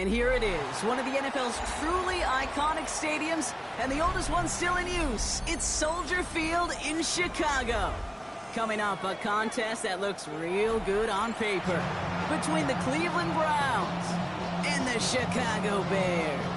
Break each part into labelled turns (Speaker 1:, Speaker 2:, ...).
Speaker 1: And here it is, one of the NFL's truly iconic stadiums, and the oldest one still in use. It's Soldier Field in Chicago. Coming up, a contest that looks real good on paper between the Cleveland Browns and the Chicago Bears.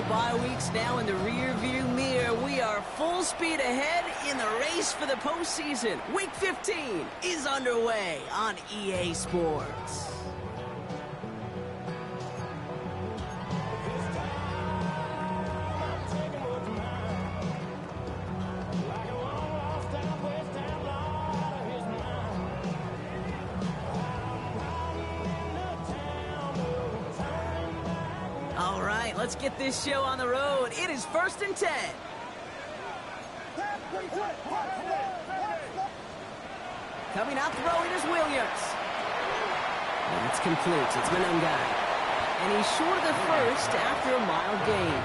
Speaker 1: Bye weeks now in the rear-view mirror. We are full speed ahead in the race for the postseason. Week 15 is underway on EA Sports. All right, let's get this show on the road. It is 1st and 10. Coming out throwing is Williams. And it's complete. It's Monangai. And he's short of the first after a mild gain.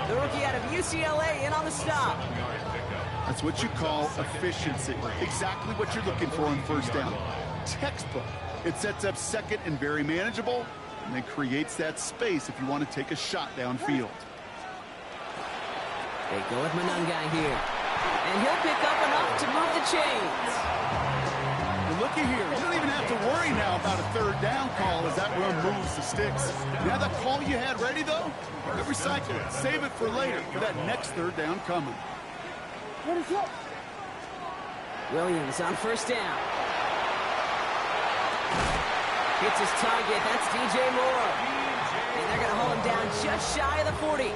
Speaker 1: The rookie out of UCLA in on the stop.
Speaker 2: That's what you call efficiency. Exactly what you're looking for on first down. Textbook. It sets up second and very manageable, and then creates that space if you want to take a shot downfield.
Speaker 1: They go with Monangai here. And he'll pick up enough to move the chains.
Speaker 2: And looky here, you don't even have to worry now about a third down call as that run moves the sticks. Now that call you had ready, though, you can recycle it. Save it for later for that next third down coming.
Speaker 1: Williams on first down. Hits his target. That's DJ Moore. And they're going to hold him down just shy of the 40.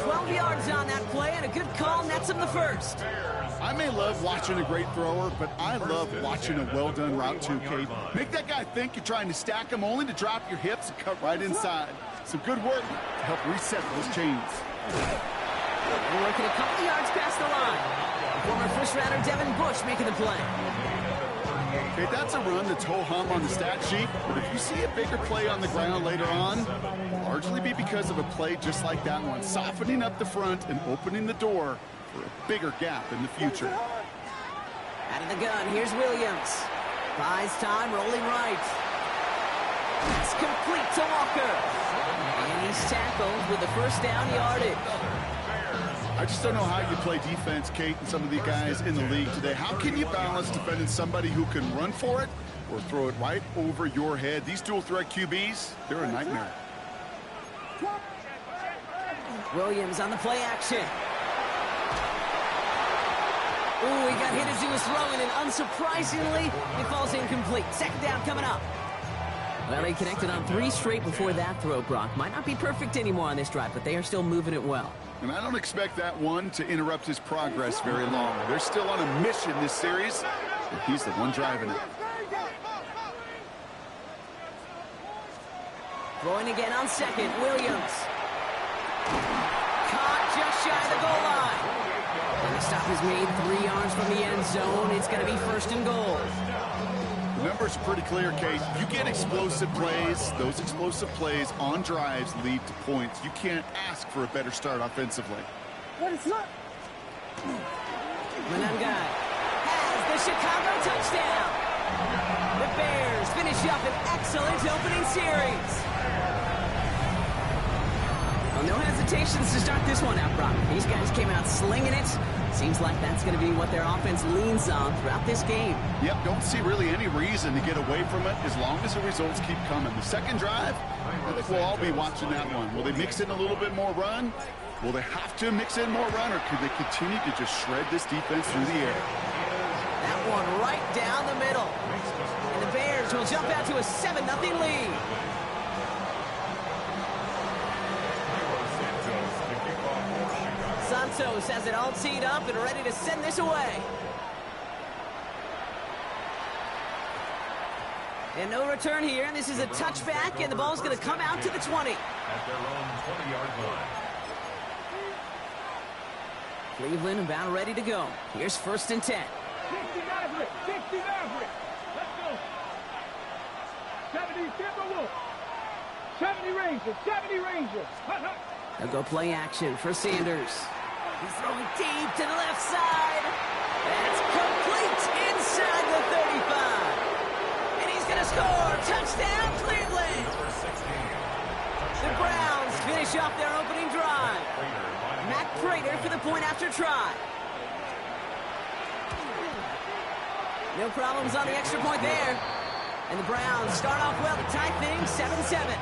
Speaker 1: 12 yards on that play, and a good call nets him the first.
Speaker 2: I may love watching a great thrower, but I love watching a well-done route too, Kate. Make that guy think you're trying to stack him only to drop your hips and cut right inside. Some good work to help reset those chains.
Speaker 1: And working a couple yards past the line. Former first-rounder Devin Bush making the play.
Speaker 2: Okay, that's a run that's ho-hum on the stat sheet, but if you see a bigger play on the ground later on, largely be because of a play just like that one, softening up the front and opening the door for a bigger gap in the future.
Speaker 1: Out of the gun, here's Williams. Buys time, rolling right. It's complete to Walker. And he's tackled with the first down yardage.
Speaker 2: I just don't know how you play defense, Kate, and some of the guys in the league today. How can you balance defending somebody who can run for it or throw it right over your head? These dual-threat QBs, they're a nightmare.
Speaker 1: Williams on the play action. Ooh, he got hit as he was throwing, and unsurprisingly, it falls incomplete. Second down coming up. Well, they connected on 3 straight before that throw, Brock. Might not be perfect anymore on this drive, but they are still moving it well.
Speaker 2: And I don't expect that one to interrupt his progress very long. They're still on a mission this series, and he's the one driving it.
Speaker 1: Throwing again on second, Williams. Caught just shy of the goal line. And the stop is made 3 yards from the end zone. It's going to be 1st and goal.
Speaker 2: The numbers are pretty clear, Kate. You get explosive plays. Those explosive plays on drives lead to points. You can't ask for a better start offensively.
Speaker 1: Monangai has the Chicago touchdown. The Bears finish up an excellent opening series. Well, no hesitations to start this one out, Brock. These guys came out slinging it. Seems like that's going to be what their offense leans on throughout this game.
Speaker 2: Yep, don't see really any reason to get away from it as long as the results keep coming. The second drive, I think we'll all be watching that one. Will they mix in a little bit more run? Will they have to mix in more run, or could they continue to just shred this defense through the air?
Speaker 1: That one right down the middle. And the Bears will jump out to a 7-0 lead. Santos has it all teed up and ready to send this away. And no return here, and this is a touchback, and the ball's going to come out to the 20.
Speaker 3: At their own 20-yard line.
Speaker 1: Cleveland about ready to go. Here's 1st and 10.
Speaker 3: 60 Maverick. 60 Maverick. Let's go. 70 Timberwolves. 70 Rangers. 70 Rangers. Hut, hut.
Speaker 1: They'll go play action for Sanders. He's throwing deep to the left side. That's complete inside the 35. And he's going to score. Touchdown, Cleveland. The Browns finish off their opening drive. Matt Prater for the point after try. No problems on the extra point there. And the Browns start off well to tie things 7-7.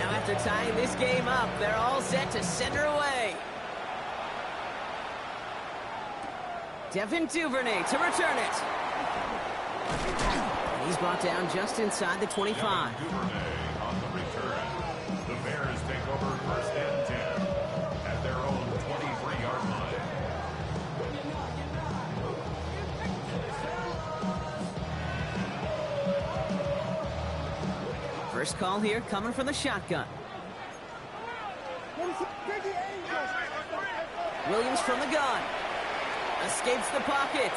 Speaker 1: Now after tying this game up, they're all set to send her away. Devin Duvernay to return it. And he's brought down just inside the 25.
Speaker 4: Duvernay on the return. The Bears take over 1st and 10 at their own 23-yard line.
Speaker 1: First call here coming from the shotgun. Williams from the gun. Escapes the pocket.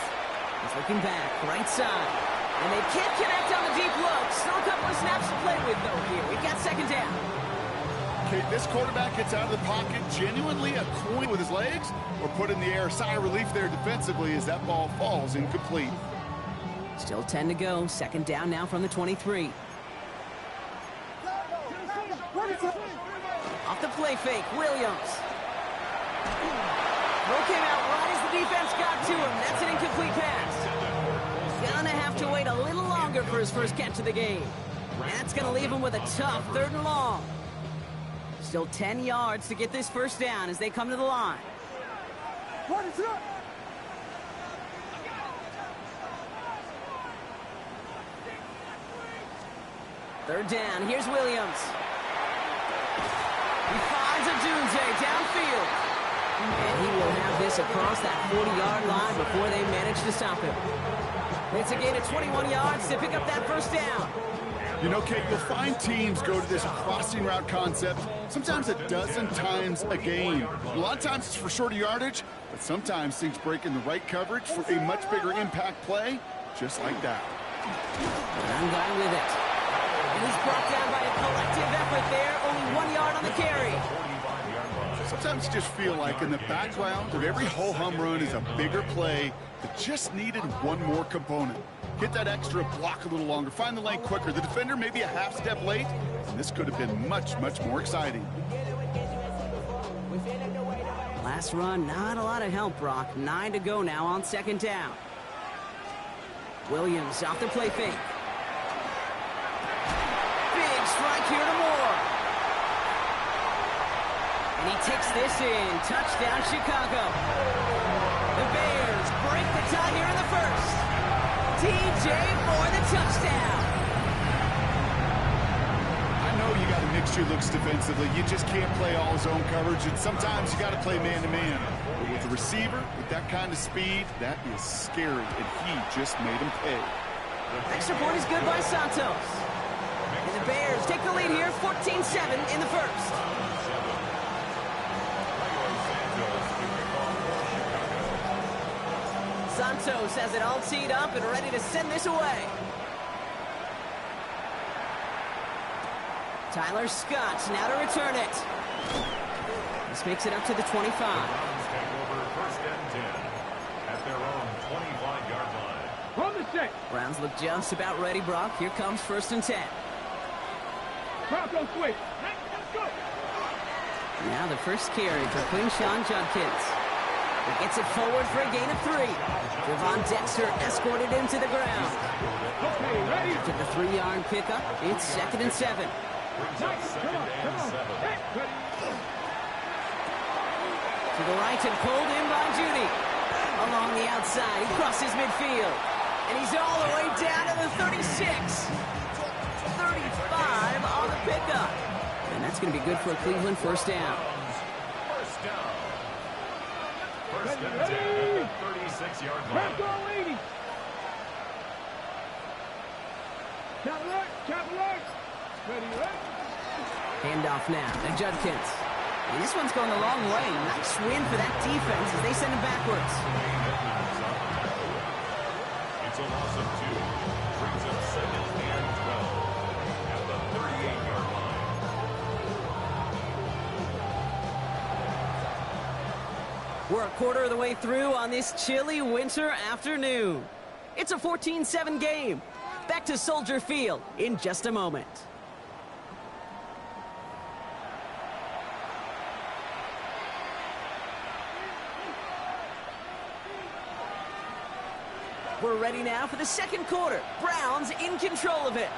Speaker 1: He's looking back, right side. And they can't connect on the deep look. Still a couple of snaps to play with, though, here. We've got 2nd down.
Speaker 2: Okay, this quarterback gets out of the pocket genuinely a coin with his legs or put in the air. Sigh of relief there defensively as that ball falls incomplete.
Speaker 1: Still 10 to go. 2nd down now from the 23. Off the play fake, Williams. Throw came out right as the defense got to him. That's an incomplete pass. Gonna have to wait a little longer for his first catch of the game. That's gonna leave him with a tough 3rd and long. Still 10 yards to get this 1st down as they come to the line. 3rd down, here's Williams. He finds Odunze downfield. And he will have this across that 40-yard line before they manage to stop him. It's a gain of 21 yards to pick up that 1st down.
Speaker 2: You know, Kate, you'll find teams go to this crossing route concept sometimes a dozen times a game. A lot of times it's for shorter yardage, but sometimes things break in the right coverage for a much bigger impact play, just like that.
Speaker 1: And I'm with it. And he's brought down by a collective effort there. Only 1 yard on the carry.
Speaker 2: Sometimes you just feel like in the background of every ho-hum run is a bigger play that just needed one more component. Hit that extra block a little longer, find the lane quicker. The defender maybe a half step late, and this could have been much, much more exciting.
Speaker 1: Last run, not a lot of help, Brock. 9 to go now on 2nd down. Williams off the play fake. Big strike here to Moore. And he takes this in. Touchdown, Chicago. The Bears break the tie here in the 1st. TJ for the touchdown.
Speaker 2: I know you got a mixture looks defensively. You just can't play all zone coverage, and sometimes you got to play man-to-man. But with a receiver with that kind of speed, that is scary, and he just made him pay.
Speaker 1: Extra point is good by Santos. And the Bears take the lead here, 14-7 in the 1st. Santos has it all teed up and ready to send this away. Tyler Scott now to return it. This makes it up to the 25.
Speaker 4: Take over 1st and 10 at their own 25-yard line.
Speaker 3: From the set.
Speaker 1: Browns look just about ready, Brock. Here comes 1st and 10.
Speaker 3: Bronco switch. Let's go.
Speaker 1: Now the first carry for Quinshawn Judkins. He gets it forward for a gain of 3. Javon Dexter escorted him to the ground.
Speaker 3: Okay, ready.
Speaker 1: After the 3-yard pickup, it's 2nd and 7.
Speaker 3: Nice. Come on. Hey, ready.
Speaker 1: To the right and pulled in by Judy. Along the outside, he crosses midfield. And he's all the way down to the 36. 35 on the pickup. And that's going to be good for a Cleveland 1st down.
Speaker 4: First down. 1st and 10 at the 36-yard line.
Speaker 3: Bronco 80. Cap alert. Ready, ready.
Speaker 1: Handoff now to Judkins. And this one's going a long way. Nice win for that defense as they send him backwards.
Speaker 4: It's a loss of 2. Brings up 2nd and 12 at the 38-yard line.
Speaker 1: We're a quarter of the way through on this chilly winter afternoon. It's a 14-7 game. Back to Soldier Field in just a moment. We're ready now for the second quarter. Browns in control of it.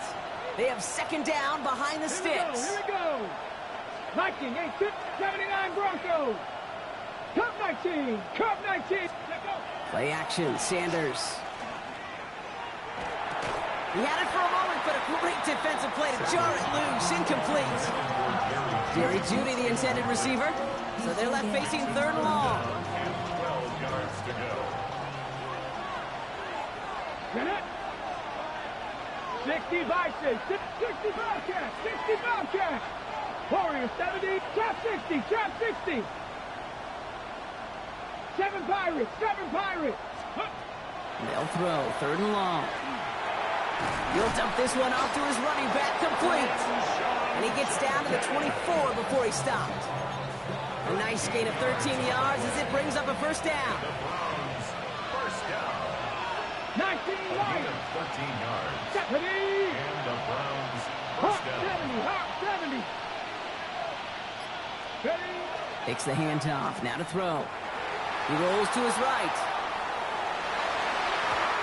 Speaker 1: They have second down behind the sticks.
Speaker 3: Here we go. 19, 79 Broncos. Cup 19. Cup 19. Let's go.
Speaker 1: Play action, Sanders. He had it for a moment, but a great defensive play to jar it loose. Incomplete. Jerry Jeudy, the intended receiver. So they're left facing 3rd and long.
Speaker 4: 12 yards to go.
Speaker 3: 60 Vikings, 60 Bobcats, 60 Bobcats. Warriors 70, trap 60, trap 60. 7 Pirates, 7 Pirates.
Speaker 1: They'll throw 3rd and long. He'll dump this one off to his running back, complete. And he gets down to the 24 before he stopped. A nice gain of 13 yards as it brings up a first down.
Speaker 4: The Browns, first down.
Speaker 3: 19 Lions.
Speaker 4: 13 yards.
Speaker 3: 70.
Speaker 4: And the Browns, first down.
Speaker 3: 70, Hawk 70. Ready.
Speaker 1: Takes the handoff, now to throw. He rolls to his right.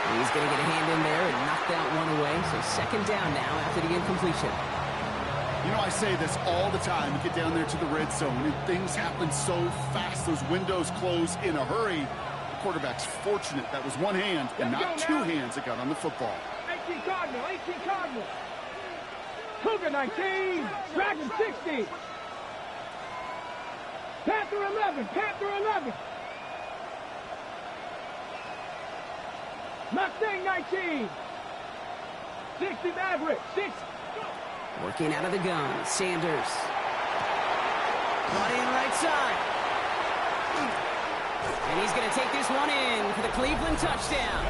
Speaker 1: And he's going to get a hand in there and knock that one away. So second down now after the incompletion.
Speaker 2: You know, I say this all the time. You get down there to the red zone, and things happen so fast. Those windows close in a hurry. The quarterback's fortunate that was one hand and not 2 hands that got on the football.
Speaker 3: 18 Cardinal, 18 Cardinal. Cougar 19, Dragon 60. Panther 11, Panther 11. Mustang 19. 60 Maverick, 6.
Speaker 1: Working out of the gun, Sanders. Brought in right side. And he's going to take this one in for the Cleveland touchdown.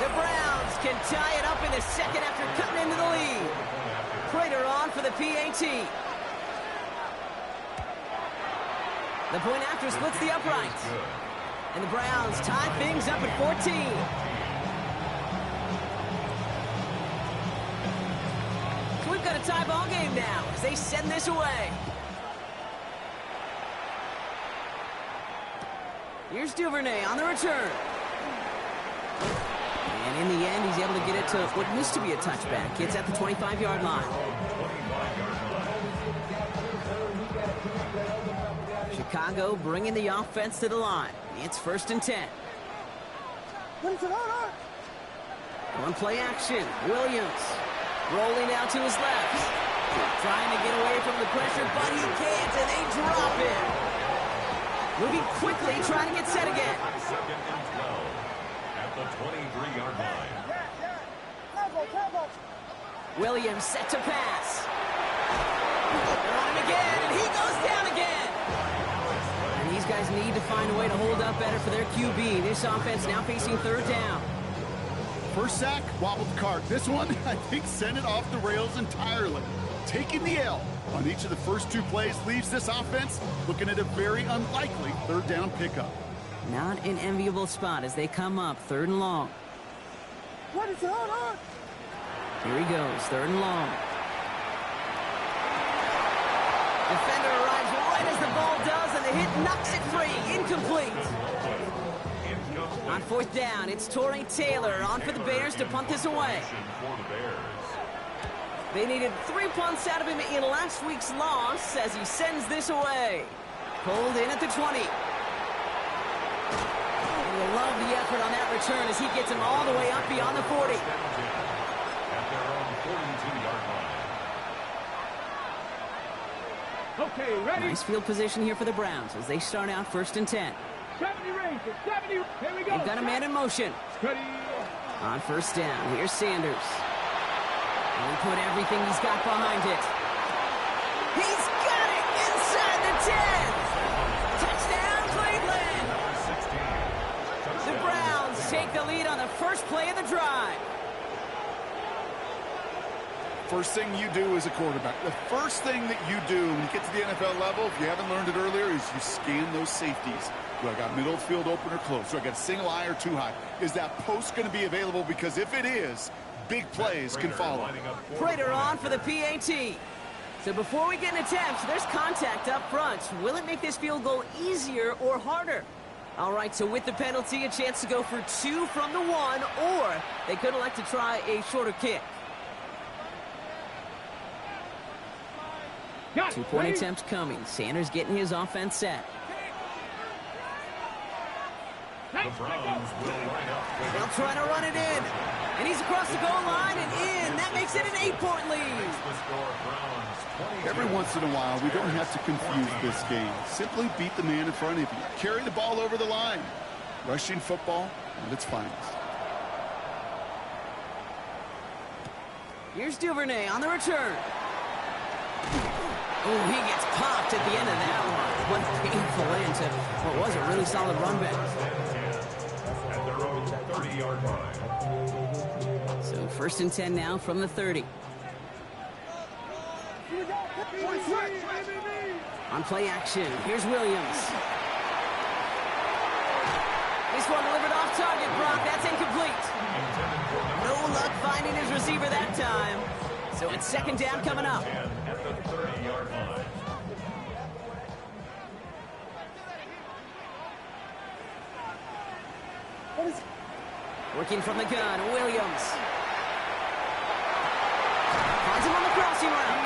Speaker 1: The Browns can tie it up in the second after cutting into the lead. Prater on for the PAT. The point after splits the uprights. And the Browns tie things up at 14. So we've got a tie ball game now as they send this away. Here's Duvernay on the return. And in the end, he's able to get it to what used to be a touchback. It's at the 25-yard line. Chicago bringing the offense to the line. It's 1st and 10. One play action. Williams rolling out to his left. Trying to get away from the pressure, but he can't, and they drop it. Moving quickly, trying to get set again.
Speaker 4: 2nd and 12 at the 23-yard line.
Speaker 1: Williams set to pass. They're on him again, and he goes down again. And these guys need to find a way to hold up better for their QB. This offense now facing 3rd down.
Speaker 2: First sack, wobbled the cart. This one, I think, sent it off the rails entirely. Taking the L on each of the first 2 plays leaves this offense looking at a very unlikely 3rd down pickup.
Speaker 1: Not an enviable spot as they come up 3rd and long.
Speaker 3: What is going on?
Speaker 1: Here he goes, 3rd and long. Defender arrives right as the ball does, and the hit knocks it free. Incomplete. On 4th down, it's Torrey Taylor on for the Bears to punt this away. They needed 3 punts out of him in last week's loss as he sends this away. Pulled in at the 20. And you'll love the effort on that return as he gets him all the way up beyond the 40.
Speaker 4: At their own 42-yard line.
Speaker 3: Okay, ready?
Speaker 1: Nice field position here for the Browns as they start out 1st and 10.
Speaker 3: 70 Rangers, 70. Here we go.
Speaker 1: They've got a man in motion.
Speaker 3: Ready.
Speaker 1: On 1st down, here's Sanders. He'll put everything he's got behind it. He's got it inside the 10. Touchdown, Cleveland. The Browns take the lead on the first play of the drive.
Speaker 2: First thing you do as a quarterback, the first thing that you do when you get to the NFL level, if you haven't learned it earlier, is you scan those safeties. Do I got middle field open or close? Do I got a single eye or too high? Is that post going to be available? Because if it is, big plays can follow.
Speaker 1: Prater on for the PAT. So before we get an attempt, there's contact up front. Will it make this field goal easier or harder? All right, so with the penalty, a chance to go for 2 from the 1, or they could elect to try a shorter kick. 2-point attempt coming. Sanders getting his offense set.
Speaker 4: The Browns will line up.
Speaker 1: They'll try to run it in. And he's across the goal line and in. That makes it an 8-point lead.
Speaker 2: Every once in a while, we don't have to confuse this game. Simply beat the man in front of you. Carry the ball over the line. Rushing football at its finest.
Speaker 1: Here's Duvernay on the return. Oh, he gets popped at the end of that one. One painful end to what was a really solid run back.
Speaker 4: At their own 30-yard line.
Speaker 1: So 1st and 10 now from the 30. On play action, here's Williams. This one delivered off target, Brock. That's incomplete. No luck finding his receiver that time. So it's 2nd down coming up.
Speaker 4: At the 30-yard line.
Speaker 1: Working from the gun, Williams. Finds him on the crossing route.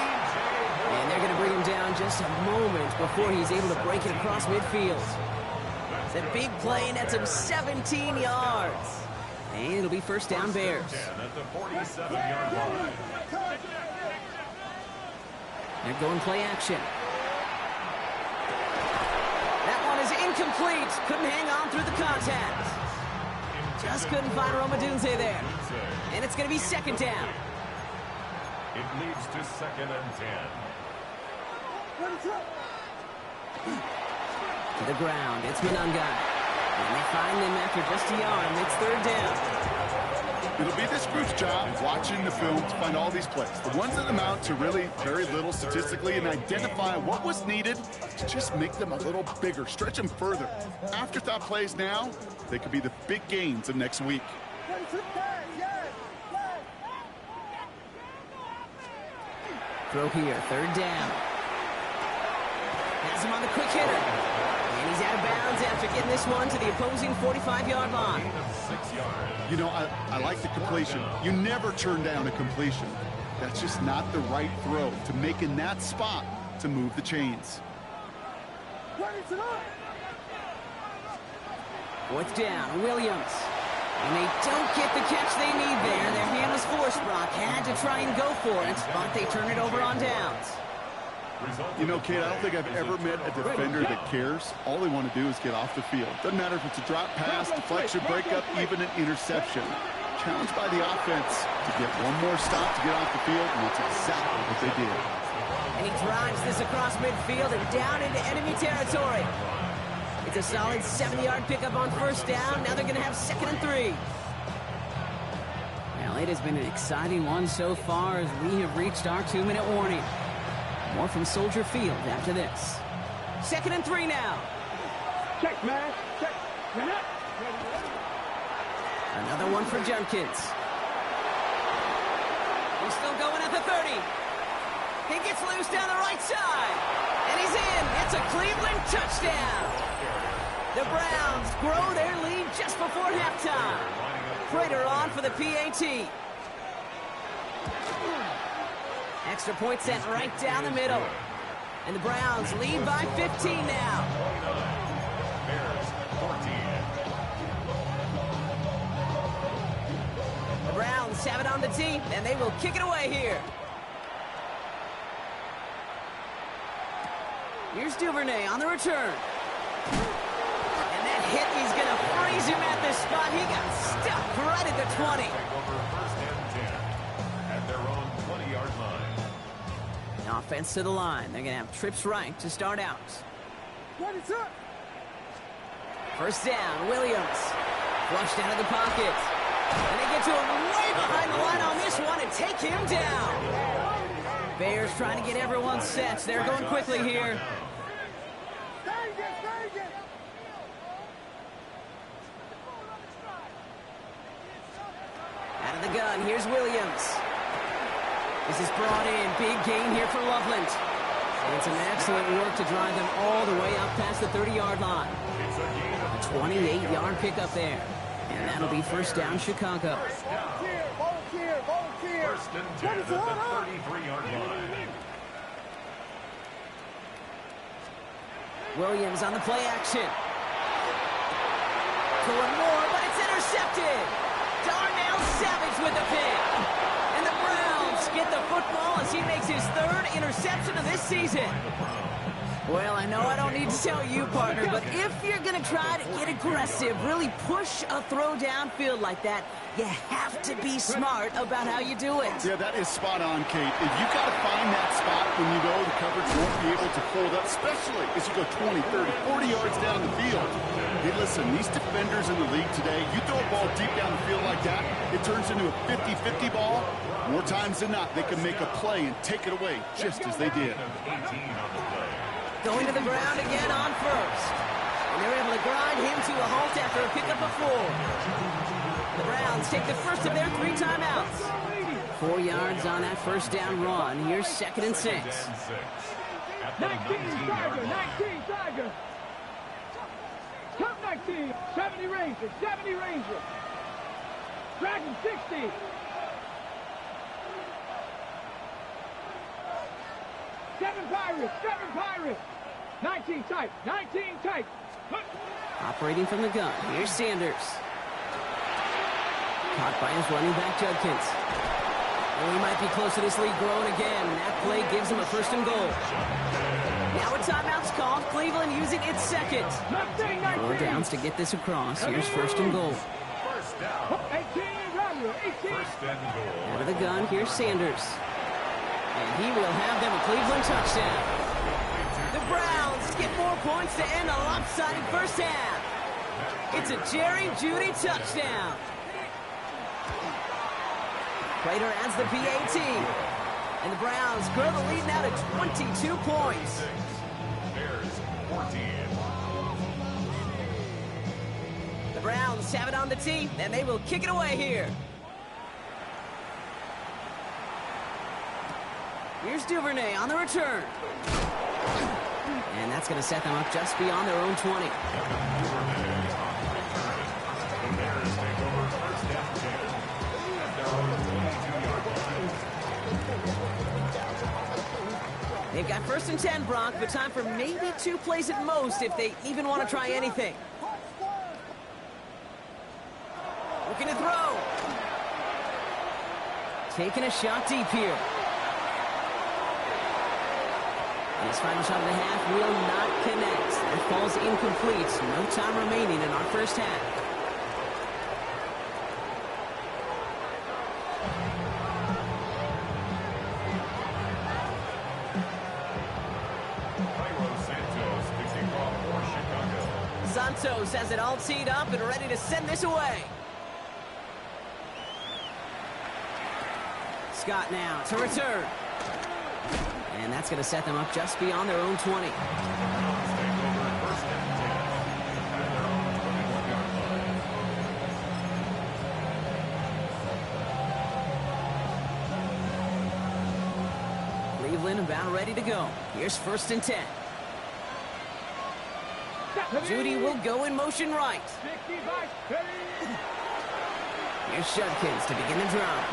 Speaker 1: And they're going to bring him down just a moment before he's able to break it across midfield. It's a big play, and that's him 17 yards. And it'll be 1st down Bears.
Speaker 4: At the 47-yard line.
Speaker 1: They're going play action. That one is incomplete. Couldn't hang on through the contact. Just couldn't find Romadunze there. And it's going to be 2nd down.
Speaker 4: It leads to 2nd and 10.
Speaker 1: To the ground, it's Monangai. And they find him after just a yard, and it's 3rd down.
Speaker 2: It'll be this group's job watching the film to find all these plays. The ones that amount to really very little statistically and identify what was needed to just make them a little bigger, stretch them further. Afterthought plays now, they could be the big gains of next week.
Speaker 1: Throw here, 3rd down. Has him on the quick hitter. And he's out of bounds after getting this one to the opposing 45-yard line.
Speaker 4: 6 yards.
Speaker 2: You know, I like the completion. You never turn down a completion. That's just not the right throw to make in that spot to move the chains.
Speaker 1: 4th down, Williams. And they don't get the catch they need there. Their hand was forced, Brock. Had to try and go for it, but they turn it over on downs.
Speaker 2: You know, Kate, I don't think I've ever met a defender that cares. All they want to do is get off the field. Doesn't matter if it's a drop pass, deflection, breakup, even an interception. Challenged by the offense to get one more stop to get off the field, and that's exactly what they did.
Speaker 1: And he drives this across midfield and down into enemy territory. It's a solid 7-yard pickup on 1st down. Now they're going to have 2nd and 3. Well, it has been an exciting one so far as we have reached our 2-minute warning. More from Soldier Field after this. 2nd and 3 now.
Speaker 3: Check, man. Check.
Speaker 1: Another one for Jenkins. He's still going at the 30. He gets loose down the right side. And he's in. It's a Cleveland touchdown. The Browns grow their lead just before halftime. Prater on for the PAT. Extra point set right down the middle. And the Browns lead by 15 now.
Speaker 4: Bears 14.
Speaker 1: The Browns have it on the tee, and they will kick it away here. Here's Duvernay on the return. And that hit, he's going to freeze him at this spot. He got stuck right at the 20.
Speaker 4: Take over 1st and 10 at their own 20-yard line.
Speaker 1: Offense to the line. They're going to have trips right to start out. First down, Williams. Flushed out of the pocket. And they get to him way behind the line on this one and take him down. Bears trying to get everyone set. They're going quickly here. Out of the gun, here's Williams. This is brought in. Big gain here for Loveland. And some excellent work to drive them all the way up past the 30-yard line. A 28-yard pickup there. And that'll be first down, Chicago.
Speaker 4: First and 10 at the 33-yard line.
Speaker 1: Williams on the play action. Going more, but it's intercepted. Darnell Savage with the pick. And the Browns get the football as he makes his third interception of this season. Well, I know I don't need to tell you, partner, but if you're going to try to get aggressive, really push a throw downfield like that, you have to be smart about how you do it.
Speaker 2: Yeah, that is spot on, Kate. If you've got to find that spot when you know the coverage won't be able to hold up, especially as you go 20, 30, 40 yards down the field. Hey, listen, these defenders in the league today, you throw a ball deep down the field like that, it turns into a 50-50 ball. More times than not, they can make a play and take it away, just as they did.
Speaker 1: Going to the ground again on first. And they're able to grind him to a halt after a pickup of 4. The Browns take the first of their 3 timeouts. 4 yards on that first down run. Here's 2nd and 6.
Speaker 3: 19 Tiger. Top 19. 70 Ranger. 70 Ranger. Dragon 60. Seven Pirates. 19 tight.
Speaker 1: Operating from the gun. Here's Sanders. Caught by his running back, Judkins. Oh, he might be close to this lead growing again. That play gives him a first and goal. Now a timeout's called. Cleveland using its second. 4 downs to get this across. Here's first and goal.
Speaker 4: First down.
Speaker 3: 18.
Speaker 4: First and goal.
Speaker 1: Out of the gun, here's Sanders. And he will have them a Cleveland touchdown. The Browns get more points to end a lopsided first half. It's a Jerry Jeudy touchdown. Prater adds the PAT. And the Browns grow the lead now to 22 points.
Speaker 4: Bears 14.
Speaker 1: The Browns have it on the tee, and they will kick it away here. Here's Duvernay on the return. And that's going to set them up just beyond their own 20. They've got first and 10, Brock, but time for maybe 2 plays at most if they even want to try anything. Looking to throw. Taking a shot deep here. And his final shot of the half will not connect. That falls incomplete. No time remaining in our first half. Santos has it all teed up and ready to send this away. Scott now to return. And that's going to set them up just beyond their own 20. Cleveland about ready to go. Here's first and 10. Jeudy will go in motion right. Here's Judkins to begin the drive.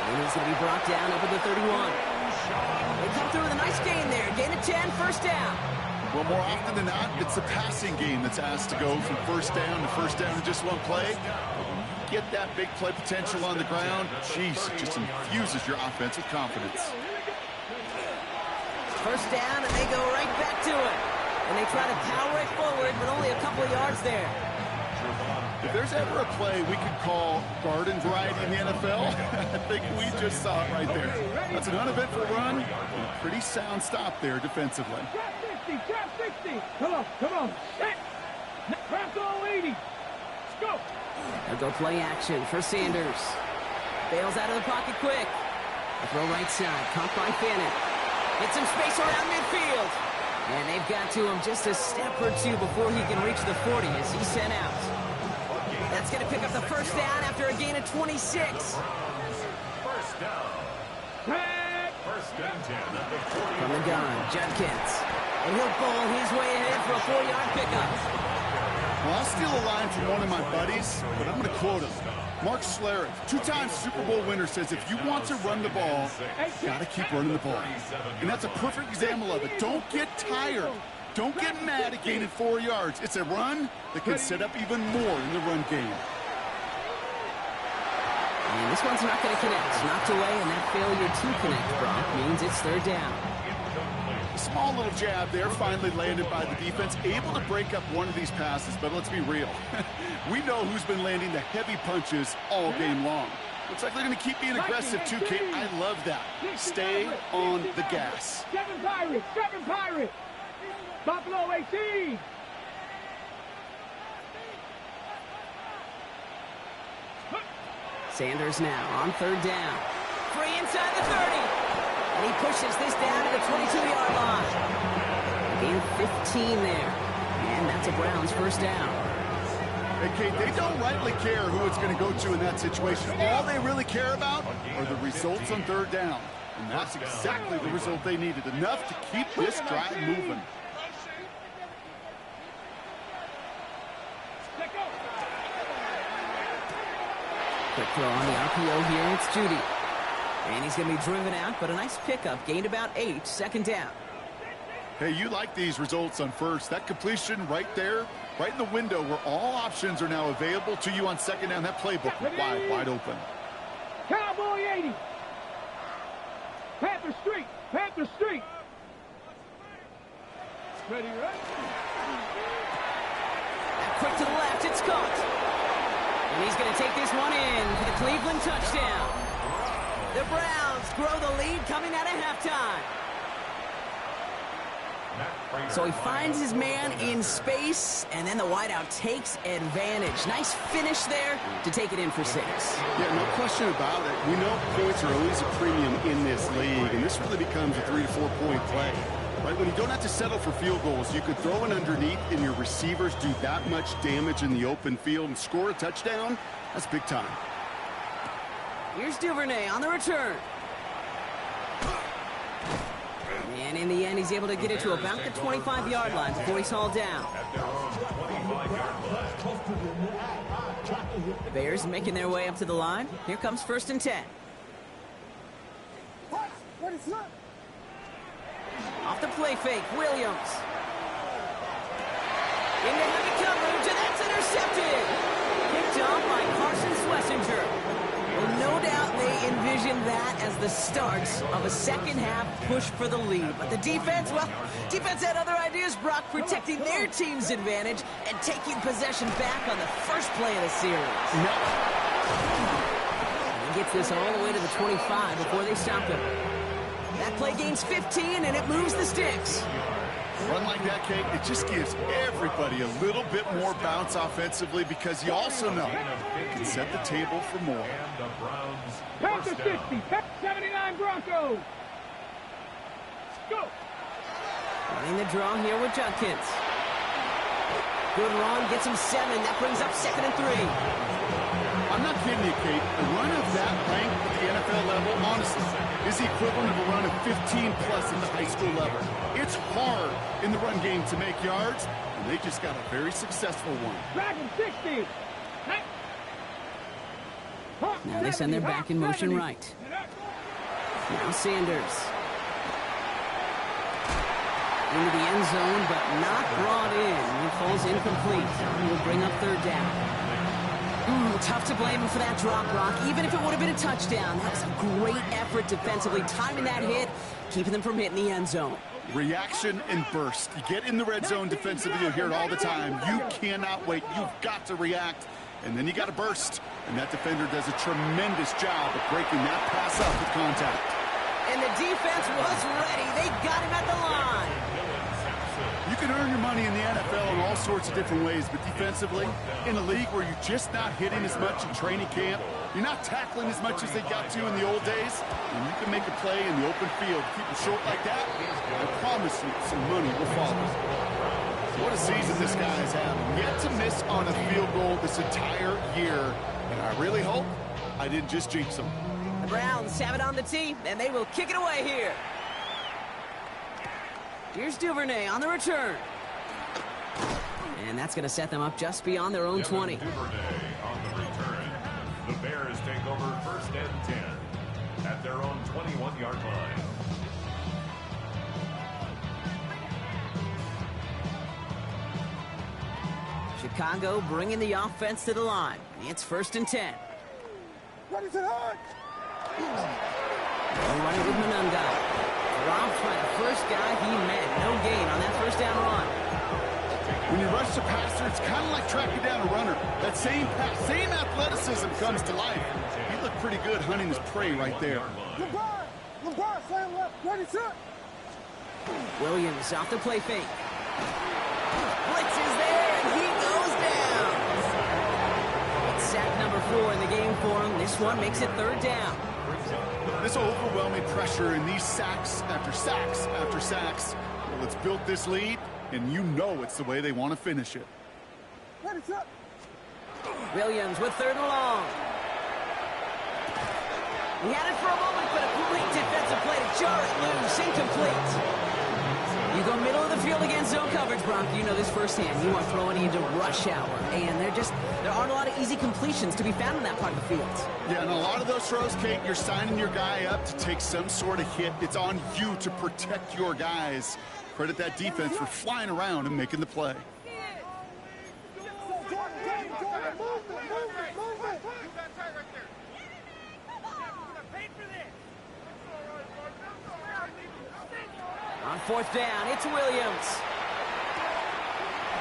Speaker 1: And he's going to be brought down over the 31. They come through with a nice gain there. Gain of 10, first down.
Speaker 2: Well, more often than not, it's the passing game that's asked to go from first down in just one play. Get that big play potential on the ground. Jeez, it just infuses your offense with confidence.
Speaker 1: First down, and they go right back to it. And they try to power it forward, but only a couple of yards there.
Speaker 2: If there's ever a play we could call garden variety in the NFL, I think we just saw it right there. That's an uneventful run and a pretty sound stop there defensively.
Speaker 3: Trap 60, trap 60. Come on, set. Trap all 80. Let's go.
Speaker 1: They'll go play action for Sanders. Bails out of the pocket quick. A throw right side, caught by Fannin. Gets some space around midfield. And they've got to him just a step or two before he can reach the 40 as he's sent out. That's going to pick up the first down after a gain of 26.
Speaker 4: First down. First and 10 at the 40.
Speaker 1: From the gun, Judkins. And he'll bowl his way ahead for a 4-yard pickup.
Speaker 2: Well, I'll steal a line from one of my buddies, but I'm going to quote him. Mark Schlereth, 2-time Super Bowl winner, says if you want to run the ball, you got to keep running the ball. And that's a perfect example of it. Don't get tired. Don't get mad at gaining 4 yards. It's a run that can set up even more in the run game.
Speaker 1: And this one's not going to connect. Knocked away, and that failure to connect, Brock, means it's third down.
Speaker 2: A small little jab there, finally landed by the defense, able to break up one of these passes, but let's be real. We know who's been landing the heavy punches all game long. Looks like they're going to keep being aggressive too, Kate. I love that. Stay on the gas.
Speaker 3: 7 Pirates. Buffalo 18.
Speaker 1: Sanders now on third down. Free inside the 30. And he pushes this down to the 22-yard line. Gain 15 there. And that's a Browns first down.
Speaker 2: Hey, Kate, they don't rightly care who it's going to go to in that situation. All they really care about are the results on third down. And that's exactly the result they needed. Enough to keep this drive moving.
Speaker 1: Quick throw on the RPO here. It's Judy. And he's going to be driven out, but a nice pickup. Gained about 8. Second down.
Speaker 2: Hey, you like these results on first. That completion right there, right in the window where all options are now available to you on second down. That playbook wide open.
Speaker 3: Cowboy 80. Panther Street. Ready, right?
Speaker 1: Quick to the left. It's caught. And he's going to take this one in for the Cleveland touchdown. The Browns grow the lead coming out of halftime. So he finds his man in space, and then the wideout takes advantage. Nice finish there to take it in for 6.
Speaker 2: Yeah, no question about it. We know points are always a premium in this league, and this really becomes a 3 to 4 point play. Right, when you don't have to settle for field goals, you could throw it underneath and your receivers do that much damage in the open field and score a touchdown. That's big time.
Speaker 1: Here's Duvernay on the return. And in the end, he's able to get it to about the 25-yard line before he's hauled down. The Bears making their way up to the line. Here comes first and 10.
Speaker 3: What is that?
Speaker 1: Off the play fake, Williams. Into heavy coverage, and that's intercepted. Picked off by Carson Schlesinger. Well, no doubt they envisioned that as the start of a second-half push for the lead. But the defense, well, defense had other ideas, Brock, protecting their team's advantage and taking possession back on the first play of the series. And he gets this all the way to the 25 before they stop him. That play gains 15, and it moves the sticks.
Speaker 2: Run like that, Kate, it just gives everybody a little bit more bounce offensively because you also know it can set the table for more.
Speaker 3: Panther 60, 79 Broncos. Go.
Speaker 1: Running the draw here with Judkins. Good run, gets him 7. That brings up 2nd and 3.
Speaker 2: I'm not kidding you, Kate. A run of that length at the NFL level, honestly, is the equivalent of a run of 15-plus at the high school level. It's hard in the run game to make yards, and they just got a very successful one.
Speaker 3: Dragon 60.
Speaker 1: Now they send their back in motion right. Now Sanders. Into the end zone, but not brought in. It falls incomplete. He will bring up third down. Tough to blame him for that drop, Brock. Even if it would have been a touchdown, that was a great effort defensively, timing that hit, keeping them from hitting the end zone.
Speaker 2: Reaction and burst. You get in the red zone defensively, you'll hear it all the time. You cannot wait. You've got to react, and then you got to burst. And that defender does a tremendous job of breaking that pass up with contact.
Speaker 1: And the defense was ready. They got him at the line.
Speaker 2: You can earn your money in the NFL in all sorts of different ways, but defensively, in a league where you're just not hitting as much in training camp, you're not tackling as much as they got to in the old days, and you can make a play in the open field. Keep it short like that, I promise you some money will follow. What a season this guy has had. Yet to miss on a field goal this entire year, and I really hope I didn't just jinx him.
Speaker 1: The Browns have it on the tee, and they will kick it away here. Here's Duvernay on the return. And that's going to set them up just beyond their own 20.
Speaker 4: Duvernay on the return. The Bears take over first and 10 at their own 21-yard line.
Speaker 1: Chicago bringing the offense to the line. It's first and 10.
Speaker 3: What is it on?
Speaker 1: They'll run it with Monunga. Dropped by the first guy he met. No gain on that first down run.
Speaker 2: When you rush the passer, it's kind of like tracking down a runner. That same pass, same athleticism comes to life. He looked pretty good hunting his prey right there.
Speaker 3: LeBron, slam left, ready, set.
Speaker 1: Williams off the play fake. Blitz is there, and he goes down. It's sack number 4 in the game for him. This one makes it third down.
Speaker 2: This overwhelming pressure and these sacks after sacks after sacks, well, it's built this lead, and you know it's the way they want to finish it.
Speaker 3: Ready, set.
Speaker 1: Williams with third and long. He had it for a moment, but a great defensive play to jar it loose. Incomplete. You go middle of the field against zone coverage, Bronk. You know this firsthand. You are throwing into rush hour, and there aren't a lot of easy completions to be found in that part of the field.
Speaker 2: Yeah, and a lot of those throws, Kate, you're signing your guy up to take some sort of hit. It's on you to protect your guys. Credit that defense for flying around and making the play.
Speaker 1: On fourth down, it's Williams.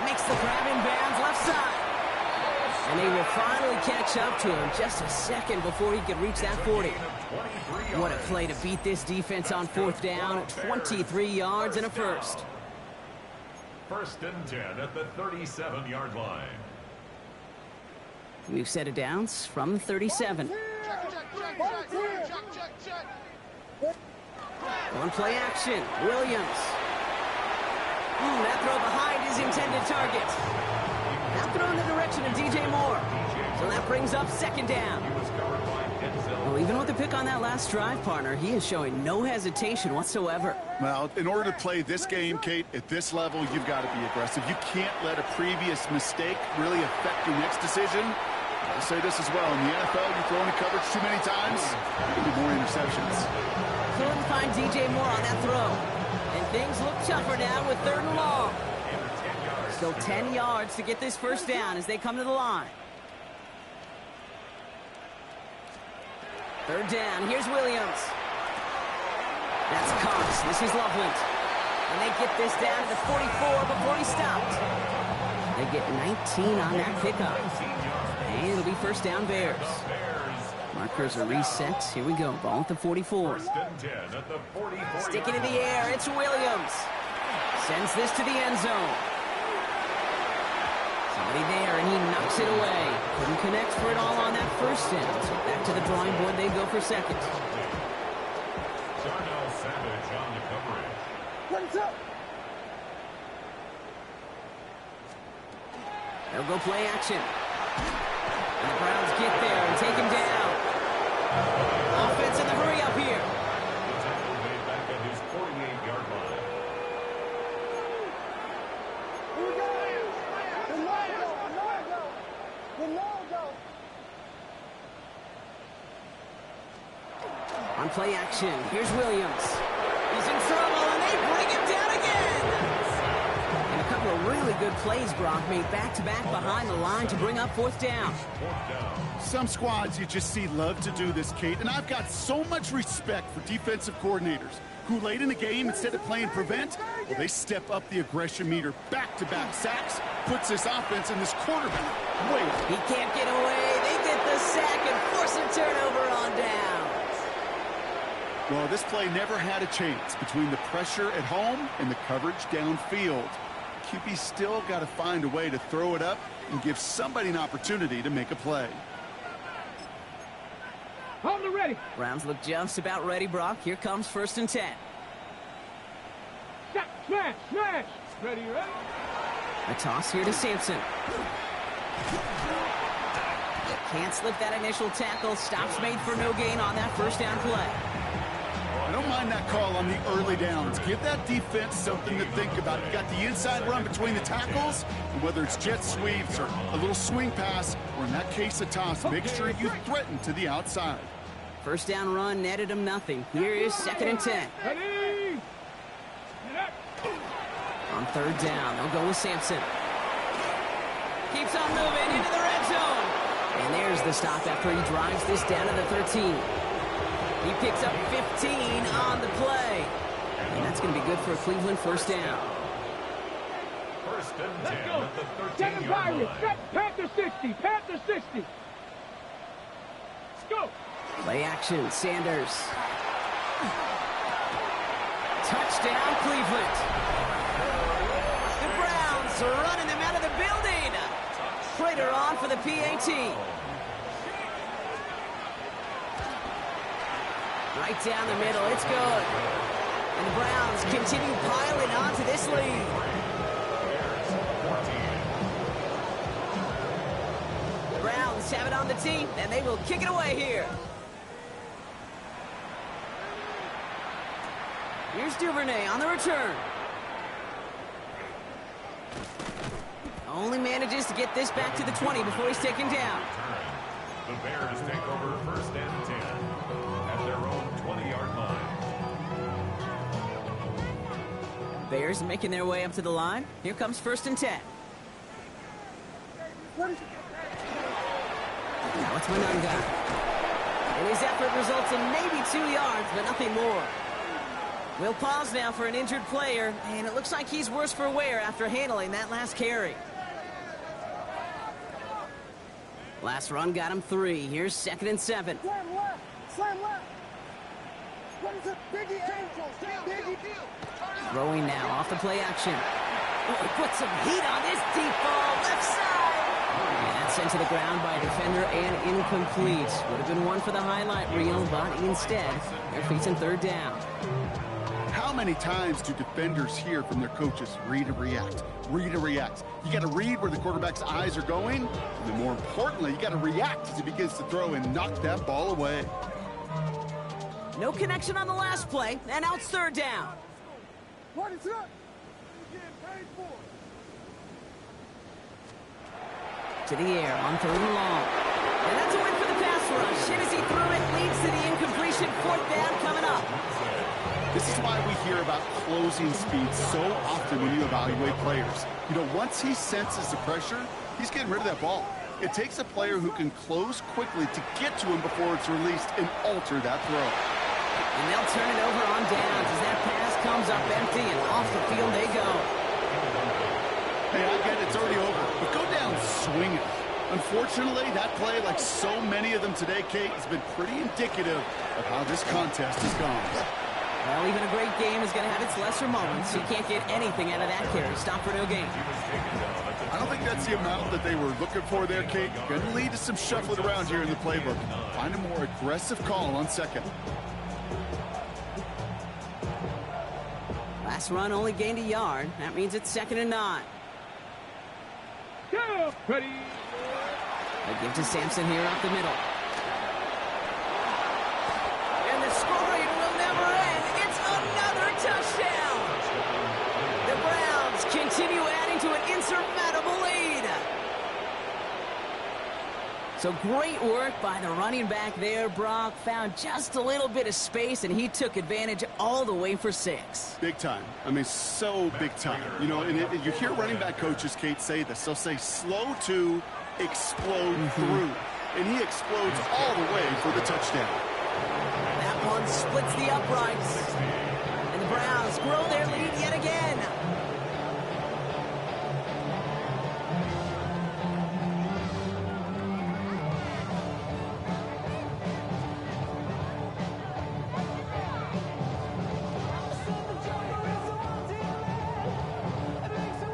Speaker 1: Makes the grab in bounds left side. And they will finally catch up to him just a second before he could reach that 40. What a play to beat this defense on fourth down. 23 yards and a first.
Speaker 4: First and 10 at the 37-yard line.
Speaker 1: We've set it downs from the 37. On play action, Williams. That throw behind his intended target. Now throw in the direction of DJ Moore. So that brings up second down. Well, even with the pick on that last drive, partner, he is showing no hesitation whatsoever.
Speaker 2: Well, in order to play this game, Kate, at this level, you've got to be aggressive. You can't let a previous mistake really affect your next decision. I'll say this as well. In the NFL, you throw into coverage too many times, there'll be more interceptions.
Speaker 1: Couldn't find DJ Moore on that throw. And things look tougher now with third and long. Still 10 yards to get this first down as they come to the line. Third down, here's Williams. That's Cox, this is Loveland. And they get this down to the 44 before he stopped. They get 19 on that pickup. And it'll be first down Bears. Markers are reset. Here we go. Ball at the 44.
Speaker 4: First and 10 at the 44.
Speaker 1: Stick it in the air. It's Williams. Sends this to the end zone. Somebody there, and he knocks it away. Couldn't connect for it all on that first down. So back to the drawing board they go for second.
Speaker 4: Darnell Savage on the coverage.
Speaker 3: What's up?
Speaker 1: They'll go play action. And the Browns get there and take him down. Offense in the hurry up here.
Speaker 4: The tackle made back at his 48-yard line.
Speaker 3: Here we go. The logo.
Speaker 1: On play action, here's Williams. He's in trouble, and they bring him down again. And a couple of really good plays, Gronk made back-to-back behind the line to bring up fourth down.
Speaker 2: Some squads you just see love to do this, Kate, and I've got so much respect for defensive coordinators. who late in the game, instead of playing prevent, well, they step up the aggression meter. Back-to-back sacks puts this offense and this quarterback way off.
Speaker 1: He can't get away. They get the sack and force a turnover on down.
Speaker 2: Well, this play never had a chance between the pressure at home and the coverage downfield. QB still got to find a way to throw it up and give somebody an opportunity to make a play.
Speaker 3: Hold it ready.
Speaker 1: Browns look just about ready, Brock. Here comes 1st and 10.
Speaker 3: Step, smash, smash. Ready, ready?
Speaker 1: A toss here to Sampson. Can't slip that initial tackle. Stops made for no gain on that 1st down play.
Speaker 2: I don't mind that call on the early downs. Give that defense something to think about. You got the inside run between the tackles, and whether it's jet sweeps or a little swing pass, or in that case a toss, make sure you threaten to the outside.
Speaker 1: 1st down run netted him nothing. Here is 2nd and 10.
Speaker 3: Ready.
Speaker 1: On 3rd down, they'll go with Sampson. Keeps on moving into the red zone. And there's the stop after he drives this down to the 13. He picks up 15 on the play. And that's going to be good for a Cleveland 1st down.
Speaker 4: 1st and 10
Speaker 3: Go.
Speaker 4: at the
Speaker 3: 7
Speaker 4: 13-yard
Speaker 3: Pirates.
Speaker 4: line.
Speaker 3: Panther 60. Panther 60. Let's go.
Speaker 1: Play action, Sanders. Touchdown, Cleveland. The Browns are running them out of the building. Prater on for the PAT. Right down the middle, it's good. And the Browns continue piling onto this lead. The Browns have it on the tee, and they will kick it away here. Here's Duvernay on the return. Only manages to get this back to the 20 before he's taken down.
Speaker 4: The Bears take over 1st and 10 at their own 20-yard line.
Speaker 1: Bears making their way up to the line. Here comes 1st and 10. Now it's Manunga. And his effort results in maybe 2 yards, but nothing more. We'll pause now for an injured player, and it looks like he's worse for wear after handling that last carry. Last run got him 3. Here's 2nd and 7.
Speaker 5: Slam left! Slam left! What is it? Biggie Angels! Biggie!
Speaker 1: Throwing now off the play action. Oh, he put some heat on this deep ball, left side. And that's sent to the ground by a defender and incomplete. Would have been one for the highlight reel, but instead, they're facing 3rd down.
Speaker 2: How many times do defenders hear from their coaches, read and react, read and react? You got to read where the quarterback's eyes are going, and then more importantly, you got to react as he begins to throw and knock that ball away.
Speaker 1: No connection on the last play, and now it's 3rd down.
Speaker 5: What is it?
Speaker 1: To the air on 3rd and long. And that's a win for the pass rush. And as he threw it, leads to the incompletion. 4th down coming up.
Speaker 2: This is why we hear about closing speed so often when you evaluate players. You know, once he senses the pressure, he's getting rid of that ball. It takes a player who can close quickly to get to him before it's released and alter that throw.
Speaker 1: And they'll turn it over on downs as that pass comes up empty and off the field they go.
Speaker 2: Hey, I get it, it's already over, but go down swinging. Unfortunately, that play, like so many of them today, Kate, has been pretty indicative of how this contest has gone.
Speaker 1: Well, even a great game is going to have its lesser moments. You can't get anything out of that carry. Stop for no gain.
Speaker 2: I don't think that's the amount that they were looking for there, Kate. Going to lead to some shuffling around here in the playbook. Find a more aggressive call on 2nd.
Speaker 1: Last run only gained a yard. That means it's 2nd and 9.
Speaker 3: Go. Ready.
Speaker 1: They give to Sampson here up the middle. And the scoring will never end. It's another touchdown. The Browns continue adding to an insurmountable lead. So great work by the running back there, Brock. Found just a little bit of space, and he took advantage all the way for 6.
Speaker 2: Big time. I mean, so big time. You know, and you hear running back coaches, Kate, say this. They'll say slow to explode through. And he explodes all the way for the touchdown.
Speaker 1: That one splits the uprights. grow their lead yet again.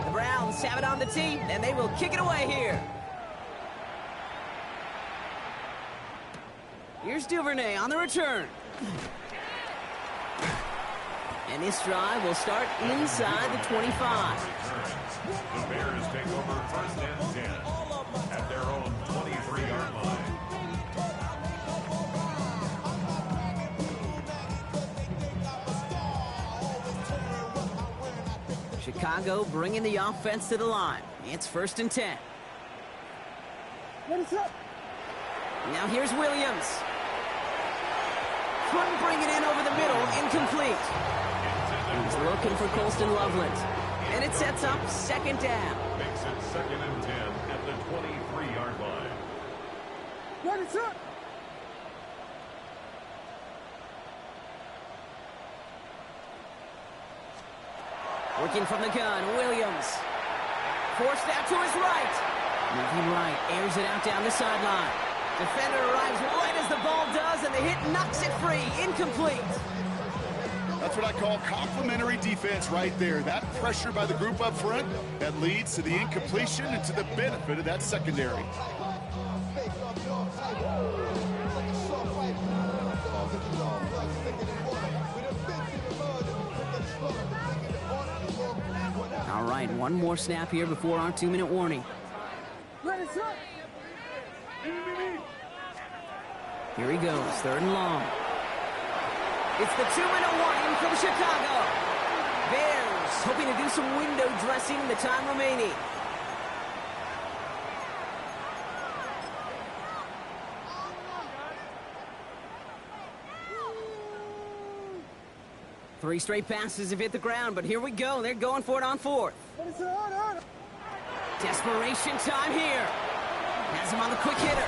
Speaker 1: The Browns have it on the tee, and they will kick it away here. Here's Duvernay on the return. And this drive will start inside the 25.
Speaker 4: The Bears take over first and 10 at their own 23-yard line.
Speaker 1: Chicago bringing the offense to the line. It's first and 10.
Speaker 5: What is up?
Speaker 1: Now here's Williams. Couldn't bring it in over the middle. Incomplete. He's looking for Colston Loveland. And it sets up second down.
Speaker 4: Makes it second and 10 at the 23-yard line.
Speaker 5: What is up?
Speaker 1: Working from the gun, Williams. Forced out to his right. Moving right, airs it out down the sideline. Defender arrives right as the ball does, and the hit knocks it free. Incomplete.
Speaker 2: That's what I call complimentary defense right there. That pressure by the group up front, that leads to the incompletion and to the benefit of that secondary.
Speaker 1: All right, one more snap here before our 2-minute warning.
Speaker 5: What is up?
Speaker 1: Here he goes, third and long. It's the 2-minute warning from Chicago. Bears hoping to do some window dressing in the time remaining. Three straight passes have hit the ground, but here we go. They're going for it on fourth.
Speaker 5: What is up?
Speaker 1: Desperation time here. Has him on the quick hitter.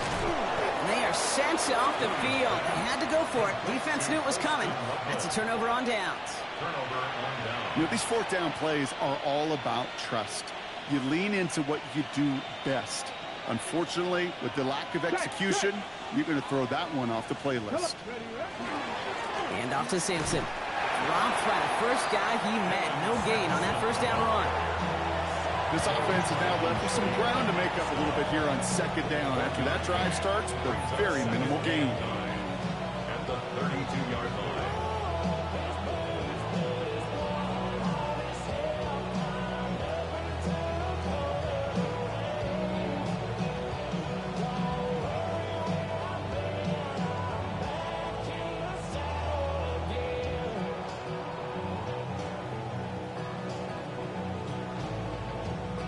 Speaker 1: And they are sent off the field. They had to go for it. Defense knew it was coming. That's a turnover on downs.
Speaker 4: Turnover on down.
Speaker 2: You know, these fourth down plays are all about trust. You lean into what you do best. Unfortunately, with the lack of execution, you're going to throw that one off the playlist.
Speaker 1: And off to Sampson. Dropped by the first guy he met. No gain on that first down run.
Speaker 2: This offense is now left with some ground to make up a little bit here on second down. After that drive starts, with a very minimal gain.
Speaker 4: At the 32-yard line.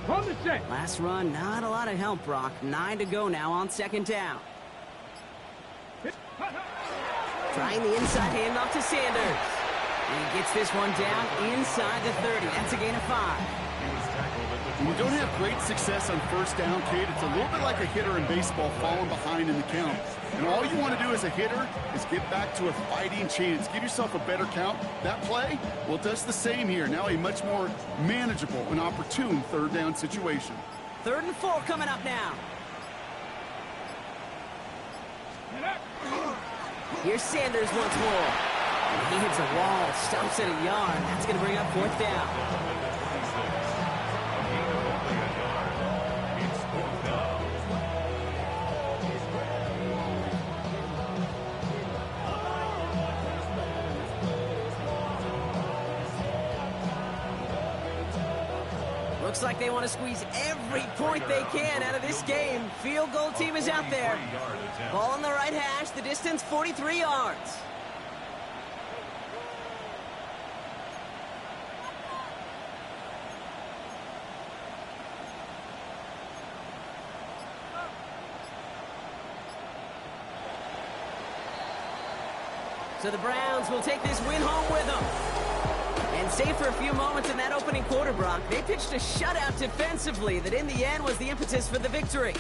Speaker 3: From the set.
Speaker 1: Last run, not a lot of help, Brock. 9 to go now on second down. Trying the inside handoff to Sanders. And he gets this one down inside the 30. That's a gain of 5.
Speaker 2: When you don't have great success on first down, Kate, it's a little bit like a hitter in baseball falling behind in the count. And all you want to do as a hitter is get back to a fighting chance. Give yourself a better count. That play, well, it does the same here. Now a much more manageable and opportune third down situation.
Speaker 1: 3rd and 4 coming up now. Here's Sanders once more. And he hits a wall, stops at a yard. That's going to bring up 4th down. Looks like they want to squeeze every point they can out of this game. Field goal team is out there. Ball on the right hash, the distance 43 yards. So the Browns will take this win home with them. And save for a few moments in that opening quarter, Brock. They pitched a shutout defensively that in the end was the impetus for the victory.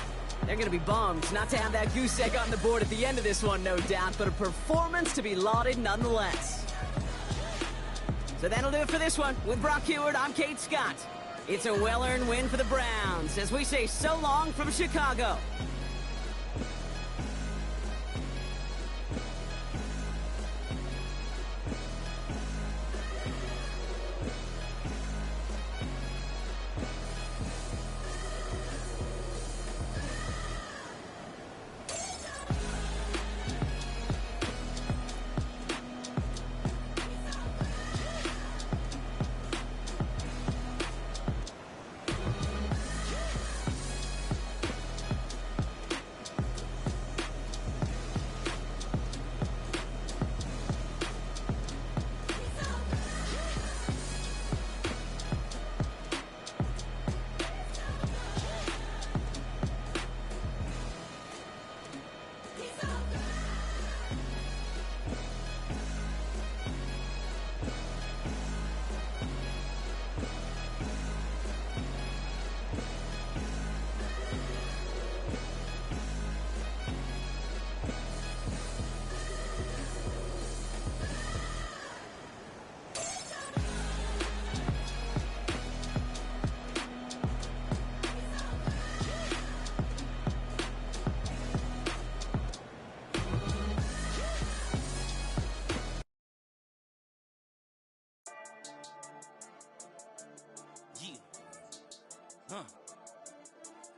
Speaker 1: They're going to be bummed not to have that goose egg on the board at the end of this one, no doubt, but a performance to be lauded nonetheless. So that'll do it for this one. With Brock Heward, I'm Kate Scott. It's a well-earned win for the Browns as we say so long from Chicago.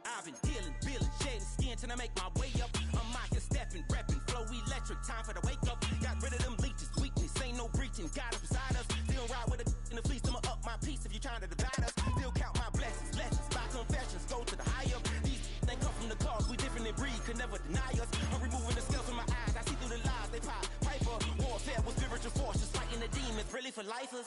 Speaker 6: I've been dealing, feeling, shedding skin till I make my way up. I'm out here stepping, repping, flow electric, time for the wake up. Got rid of them leeches, weakness, ain't no breaching. Got up beside us, still ride with a in the fleece. I'ma up my piece if you trying to divide us. Still count my blessings, lessons, by confessions, go to the higher. These they come from the cause, we different in breed, could never deny us. I'm removing the scales from my eyes, I see through the lies they pop. Piper, warfare with spiritual force, just fighting the demons, really for lifers.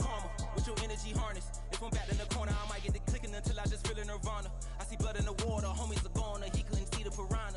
Speaker 6: Karma, with your energy harness. If I'm back in the corner, I might get the clicking until I just feel a nirvana. I see blood in the water, homies are gone, he couldn't see the piranha.